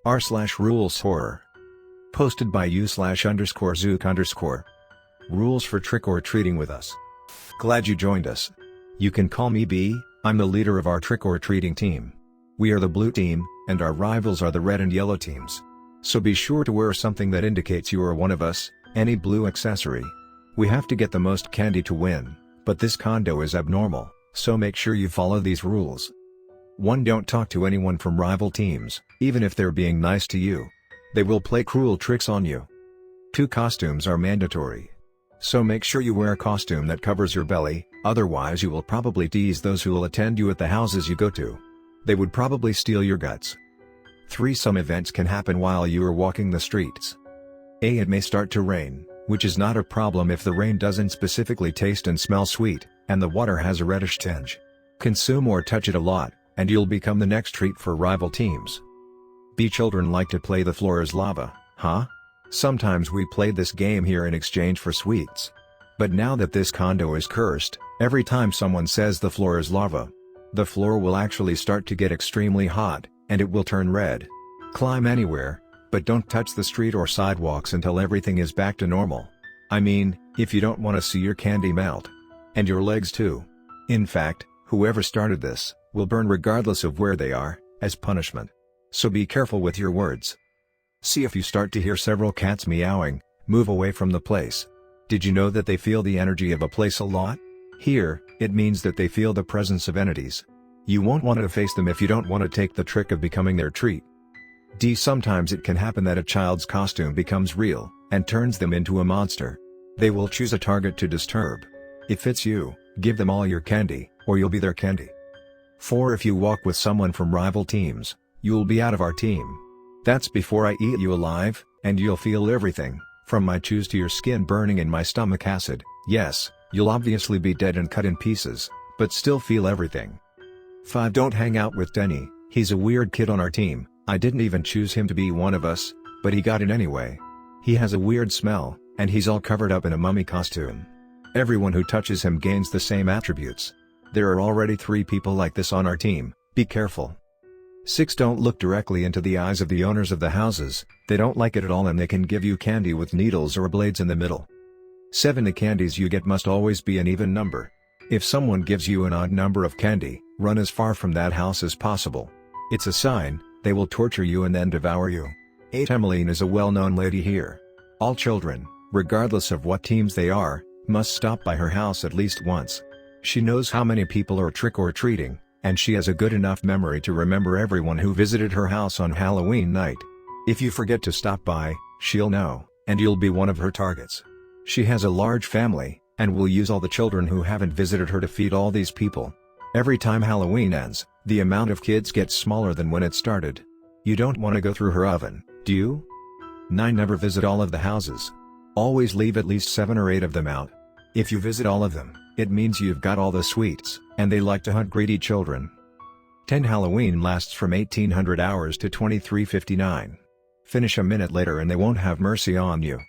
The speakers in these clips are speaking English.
r/rules horror. Posted by u/_zook_. Rules for trick or treating with us. Glad you joined us. You can call me B, I'm the leader of our trick or treating team. We are the blue team, and our rivals are the red and yellow teams. So be sure to wear something that indicates you are one of us, any blue accessory. We have to get the most candy to win, but this condo is abnormal, so make sure you follow these rules. 1. Don't talk to anyone from rival teams, even if they're being nice to you. They will play cruel tricks on you. 2. Costumes are mandatory. So make sure you wear a costume that covers your belly, otherwise you will probably tease those who will attend you at the houses you go to. They would probably steal your guts. 3. Some events can happen while you are walking the streets. A. It may start to rain, which is not a problem if the rain doesn't specifically taste and smell sweet, and the water has a reddish tinge. Consume or touch it a lot, and you'll become the next treat for rival teams. B. Children like to play the floor is lava, huh? Sometimes we play this game here in exchange for sweets. But now that this condo is cursed, every time someone says the floor is lava, the floor will actually start to get extremely hot, and it will turn red. Climb anywhere, but don't touch the street or sidewalks until everything is back to normal. I mean, if you don't want to see your candy melt. And your legs too. In fact, whoever started this, will burn regardless of where they are, as punishment. So be careful with your words. See, if you start to hear several cats meowing, move away from the place. Did you know that they feel the energy of a place a lot? Here, it means that they feel the presence of entities. You won't want to face them if you don't want to take the trick of becoming their treat. D. Sometimes it can happen that a child's costume becomes real, and turns them into a monster. They will choose a target to disturb. If it's you, give them all your candy, or you'll be their candy. 4. If you walk with someone from rival teams, you'll be out of our team. That's before I eat you alive, and you'll feel everything, from my chews to your skin burning and my stomach acid. Yes, you'll obviously be dead and cut in pieces, but still feel everything. 5. Don't hang out with Denny, he's a weird kid on our team. I didn't even choose him to be one of us, but he got in anyway. He has a weird smell, and he's all covered up in a mummy costume. Everyone who touches him gains the same attributes. There are already 3 people like this on our team, be careful. 6. Don't look directly into the eyes of the owners of the houses, they don't like it at all and they can give you candy with needles or blades in the middle. 7. The candies you get must always be an even number. If someone gives you an odd number of candy, run as far from that house as possible. It's a sign, they will torture you and then devour you. 8. Emmeline is a well-known lady here. All children, regardless of what teams they are, must stop by her house at least once. She knows how many people are trick-or-treating, and she has a good enough memory to remember everyone who visited her house on Halloween night. If you forget to stop by, she'll know, and you'll be one of her targets. She has a large family, and will use all the children who haven't visited her to feed all these people. Every time Halloween ends, the amount of kids gets smaller than when it started. You don't want to go through her oven, do you? 9. Never visit all of the houses. Always leave at least 7 or 8 of them out. If you visit all of them, it means you've got all the sweets, and they like to hunt greedy children. 10. Halloween lasts from 1800 hours to 23:59. Finish a minute later and they won't have mercy on you.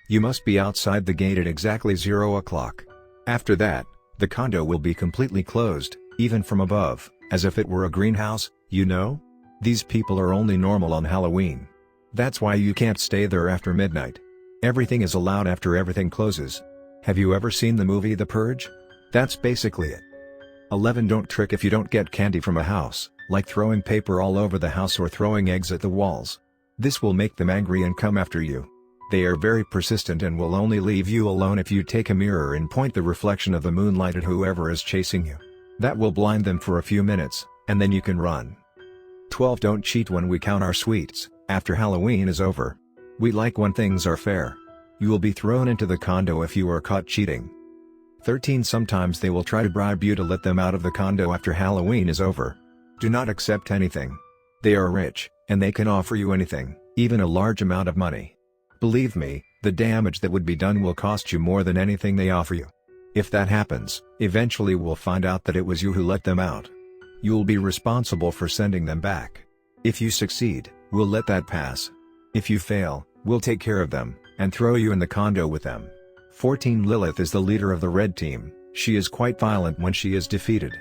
You must be outside the gate at exactly 0 o'clock. After that, the condo will be completely closed, even from above, as if it were a greenhouse, you know? These people are only normal on Halloween. That's why you can't stay there after midnight. Everything is allowed after everything closes. Have you ever seen the movie The Purge? That's basically it. 11. Don't trick if you don't get candy from a house, like throwing paper all over the house or throwing eggs at the walls. This will make them angry and come after you. They are very persistent and will only leave you alone if you take a mirror and point the reflection of the moonlight at whoever is chasing you. That will blind them for a few minutes, and then you can run. 12. Don't cheat when we count our sweets, after Halloween is over. We like when things are fair. You will be thrown into the condo if you are caught cheating. 13. Sometimes they will try to bribe you to let them out of the condo after Halloween is over. Do not accept anything. They are rich, and they can offer you anything, even a large amount of money. Believe me, the damage that would be done will cost you more than anything they offer you. If that happens, eventually we'll find out that it was you who let them out. You'll be responsible for sending them back. If you succeed, we'll let that pass. If you fail, we'll take care of them, and throw you in the condo with them. 14. Lilith is the leader of the red team. She is quite violent when she is defeated.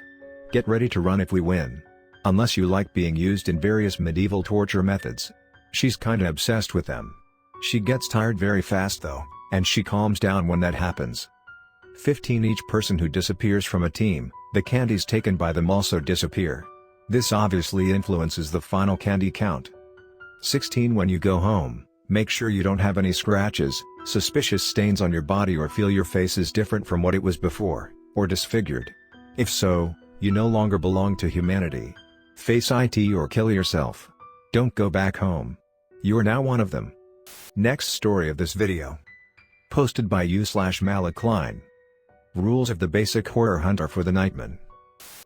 Get ready to run if we win. Unless you like being used in various medieval torture methods. She's kinda obsessed with them. She gets tired very fast though, and she calms down when that happens. 15 Each person who disappears from a team, the candies taken by them also disappear. This obviously influences the final candy count. 16 When you go home, make sure you don't have any scratches, suspicious stains on your body or feel your face is different from what it was before, or disfigured. If so, you no longer belong to humanity. Face IT or kill yourself. Don't go back home. You are now one of them. Next story of this video. Posted by u/Malakline. Rules of the basic horror hunt are for the nightman.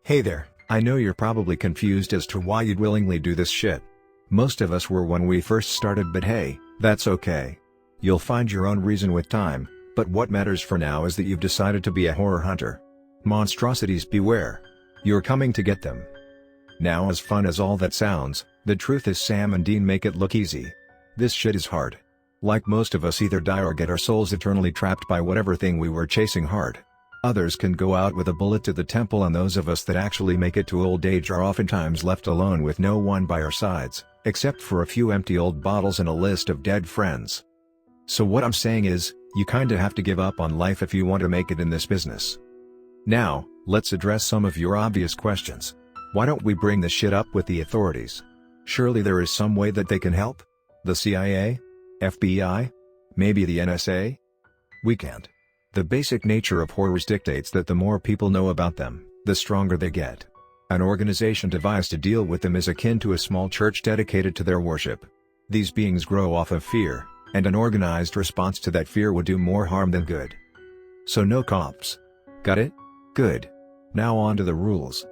Hey there, I know you're probably confused as to why you'd willingly do this shit. Most of us were when we first started, but hey, that's okay. You'll find your own reason with time, but what matters for now is that you've decided to be a horror hunter. Monstrosities beware. You're coming to get them. Now, as fun as all that sounds, the truth is Sam and Dean make it look easy. This shit is hard. Like most of us either die or get our souls eternally trapped by whatever thing we were chasing hard. Others can go out with a bullet to the temple, and those of us that actually make it to old age are oftentimes left alone with no one by our sides, except for a few empty old bottles and a list of dead friends. So what I'm saying is, you kinda have to give up on life if you want to make it in this business. Now, let's address some of your obvious questions. Why don't we bring this shit up with the authorities? Surely there is some way that they can help? The CIA? FBI? Maybe the NSA? We can't. The basic nature of horrors dictates that the more people know about them, the stronger they get. An organization devised to deal with them is akin to a small church dedicated to their worship. These beings grow off of fear, and an organized response to that fear would do more harm than good. So no cops. Got it? Good. Now on to the rules.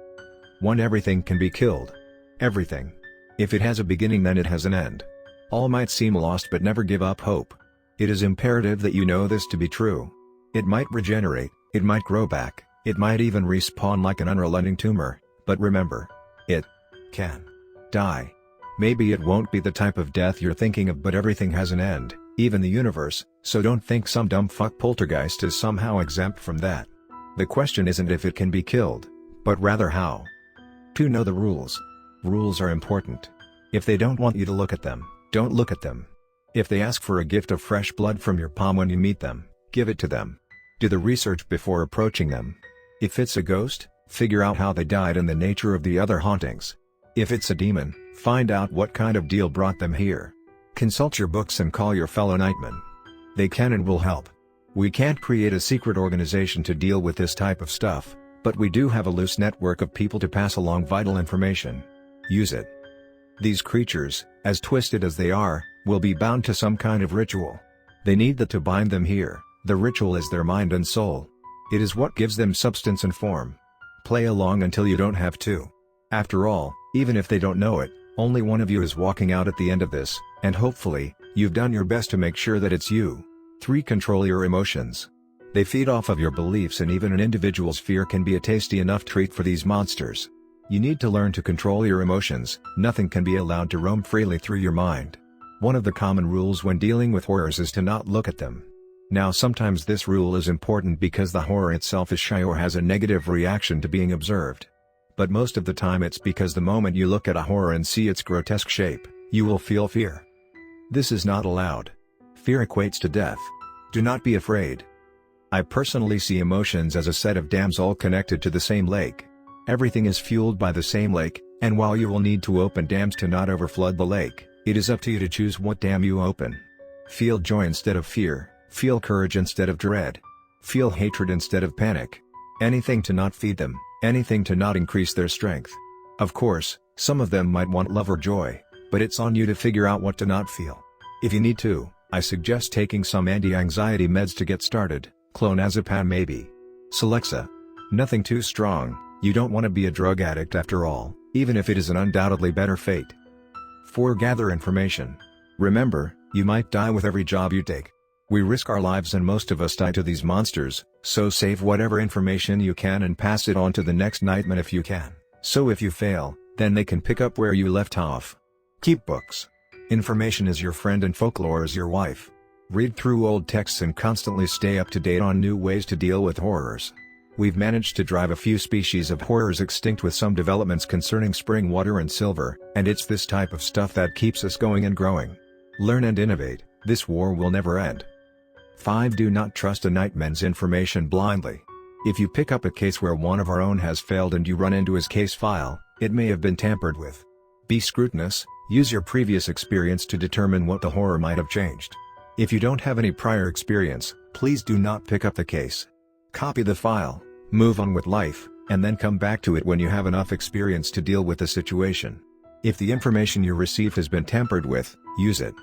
1. Everything can be killed. Everything. If it has a beginning, then it has an end. All might seem lost, but never give up hope. It is imperative that you know this to be true. It might regenerate, it might grow back, it might even respawn like an unrelenting tumor, but remember, it can die. Maybe it won't be the type of death you're thinking of, but everything has an end, even the universe, so don't think some dumb fuck poltergeist is somehow exempt from that. The question isn't if it can be killed, but rather how. 2. Know the rules. Rules are important. If they don't want you to look at them, don't look at them. If they ask for a gift of fresh blood from your palm when you meet them, give it to them. Do the research before approaching them. If it's a ghost, figure out how they died and the nature of the other hauntings. If it's a demon, find out what kind of deal brought them here. Consult your books and call your fellow nightmen. They can and will help. We can't create a secret organization to deal with this type of stuff, but we do have a loose network of people to pass along vital information. Use it. These creatures, as twisted as they are, will be bound to some kind of ritual. They need that to bind them here. The ritual is their mind and soul. It is what gives them substance and form. Play along until you don't have to. After all, even if they don't know it, only one of you is walking out at the end of this, and hopefully, you've done your best to make sure that it's you. 3. Control your emotions. They feed off of your beliefs, and even an individual's fear can be a tasty enough treat for these monsters. You need to learn to control your emotions. Nothing can be allowed to roam freely through your mind. One of the common rules when dealing with horrors is to not look at them. Now, sometimes this rule is important because the horror itself is shy or has a negative reaction to being observed. But most of the time it's because the moment you look at a horror and see its grotesque shape, you will feel fear. This is not allowed. Fear equates to death. Do not be afraid. I personally see emotions as a set of dams all connected to the same lake. Everything is fueled by the same lake, and while you will need to open dams to not overflood the lake, it is up to you to choose what dam you open. Feel joy instead of fear. Feel courage instead of dread. Feel hatred instead of panic. Anything to not feed them, anything to not increase their strength. Of course, some of them might want love or joy, but it's on you to figure out what to not feel. If you need to, I suggest taking some anti-anxiety meds to get started, clonazepam maybe. Celexa. Nothing too strong, you don't want to be a drug addict after all, even if it is an undoubtedly better fate. 4. Gather information. Remember, you might die with every job you take. We risk our lives and most of us die to these monsters, so save whatever information you can and pass it on to the next nightman if you can. So if you fail, then they can pick up where you left off. Keep books. Information is your friend and folklore is your wife. Read through old texts and constantly stay up to date on new ways to deal with horrors. We've managed to drive a few species of horrors extinct with some developments concerning spring water and silver, and it's this type of stuff that keeps us going and growing. Learn and innovate, this war will never end. 5. Do not trust a nightman's information blindly. If you pick up a case where one of our own has failed and you run into his case file, it may have been tampered with. Be scrutinous, use your previous experience to determine what the horror might have changed. If you don't have any prior experience, please do not pick up the case. Copy the file, move on with life, and then come back to it when you have enough experience to deal with the situation. If the information you received has been tampered with, use it.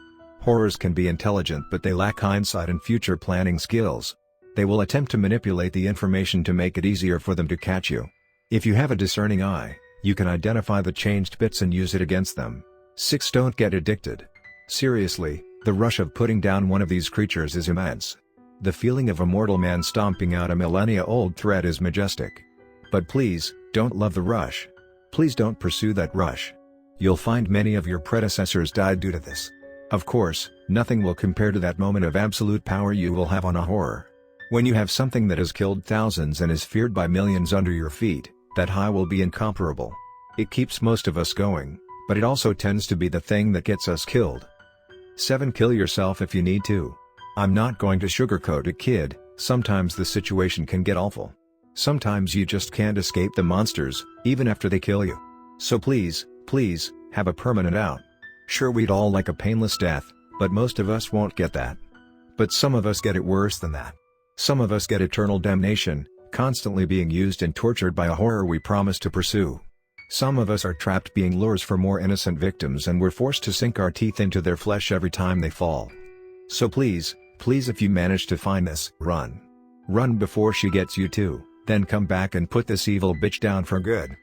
Horrors can be intelligent, but they lack hindsight and future planning skills. They will attempt to manipulate the information to make it easier for them to catch you. If you have a discerning eye, you can identify the changed bits and use it against them. 6. Don't get addicted. Seriously, the rush of putting down one of these creatures is immense. The feeling of a mortal man stomping out a millennia-old threat is majestic. But please, don't love the rush. Please don't pursue that rush. You'll find many of your predecessors died due to this. Of course, nothing will compare to that moment of absolute power you will have on a horror. When you have something that has killed thousands and is feared by millions under your feet, that high will be incomparable. It keeps most of us going, but it also tends to be the thing that gets us killed. 7. Kill yourself if you need to. I'm not going to sugarcoat it, kid, sometimes the situation can get awful. Sometimes you just can't escape the monsters, even after they kill you. So please, have a permanent out. Sure, we'd all like a painless death, but most of us won't get that. But some of us get it worse than that. Some of us get eternal damnation, constantly being used and tortured by a horror we promised to pursue. Some of us are trapped being lures for more innocent victims, and we're forced to sink our teeth into their flesh every time they fall. So please, if you manage to find this, run. Run before she gets you too, then come back and put this evil bitch down for good.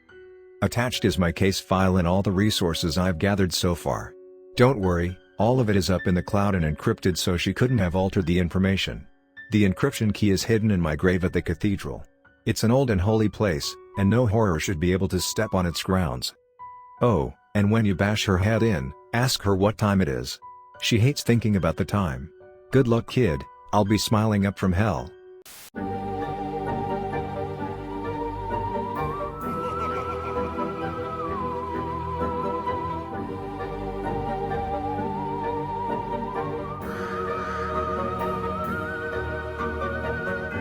Attached is my case file and all the resources I've gathered so far. Don't worry, all of it is up in the cloud and encrypted, so she couldn't have altered the information. The encryption key is hidden in my grave at the cathedral. It's an old and holy place, and no horror should be able to step on its grounds. Oh, and when you bash her head in, ask her what time it is. She hates thinking about the time. Good luck, kid, I'll be smiling up from hell.